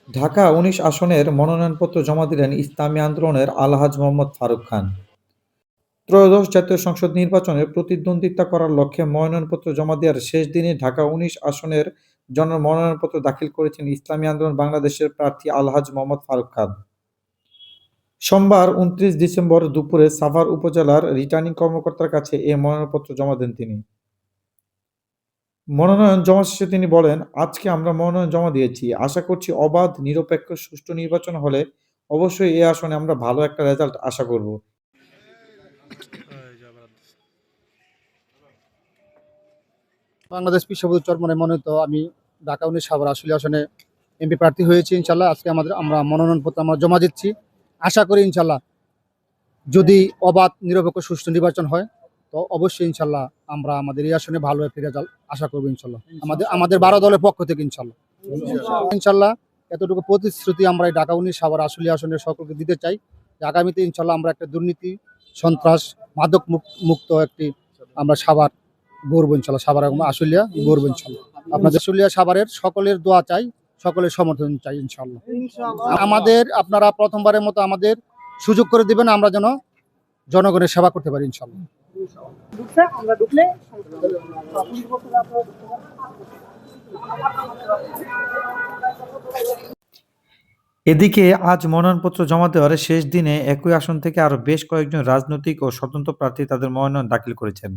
ঢাকা-১৯ আসনের মনোনয়নপত্র জমা দিলেন ইসলামী আন্দোলনের আলহাজ মোহাম্মদ ফারুক খান। ত্রয়োদশ জাতীয় সংসদ নির্বাচনে প্রতিদ্বন্দ্বিতা করার লক্ষ্যে মনোনয়নপত্র জমা দেওয়ার শেষ দিনে ঢাকা-১৯ আসনের জন্য মনোনয়নপত্র দাখিল করেছেন ইসলামী আন্দোলন বাংলাদেশের প্রার্থী আলহাজ মোহাম্মদ ফারুক খান। সোমবার ২৯ ডিসেম্বর দুপুরে সাভার উপজেলার রিটার্নিং কর্মকর্তার কাছে এ মনোনয়নপত্র জমা দেন তিনি। মনোনয়ন জমা শেষে তিনি বলেন, "আজকে আমরা মনোনয়ন জমা দিয়েছি। আশা করছি অবাধ, নিরপেক্ষ, সুষ্ঠু নির্বাচন হলে অবশ্যই এ আসনে আমরা ভালো একটা রেজাল্ট আশা করব।" বাংলাদেশ পিস চরমনে মনোনীত আমি ঢাকা-১৯ সাভার আশুলিয়া আসনে এমপি প্রার্থী হয়েছি। ইনশাল্লাহ আজকে আমরা মনোনয়নপত্র জমা দিচ্ছি। আশা করি ইনশাল্লাহ যদি অবাধ, নিরপেক্ষ, সুষ্ঠু নির্বাচন হয় তো অবশ্যই ইনশাল্লাহ আমরা আমাদের এই আসনে ভালো একটি রেজাল্ট আশা করবো ইনশাল্লাহ। আমাদের ১২ দলের পক্ষ থেকে ইনশাল্লাহ এতটুকু প্রতিশ্রুতি আমরা এই ঢাকা-১৯ সাভার আশুলিয়া আসনের সকলকে দিতে চাই যে আগামীতে ইনশাল্লাহ আমরা একটা দুর্নীতি, সন্ত্রাস, মাদক মুক্ত একটি আমরা সাভার গড়বো ইনশাল্লাহ। সাভার এবং আশুলিয়া গড়বো ইনশাল্লাহ। আপনাদের আশুলিয়া সাভারের সকলের দোয়া চাই, সকলের সমর্থন চাই ইনশাল্লাহ। আমাদের আপনারা প্রথমবারের মতো আমাদের সুযোগ করে দিবেন, আমরা যেন জনগণের সেবা করতে পারি ইনশাল্লাহ। এদিকে আজ মনোনয়নপত্র জমা দেওয়ার শেষ দিনে একই আসন থেকে আরও বেশ কয়েকজন রাজনৈতিক ও স্বতন্ত্র প্রার্থী তাদের মনোনয়ন দাখিল করেছেন।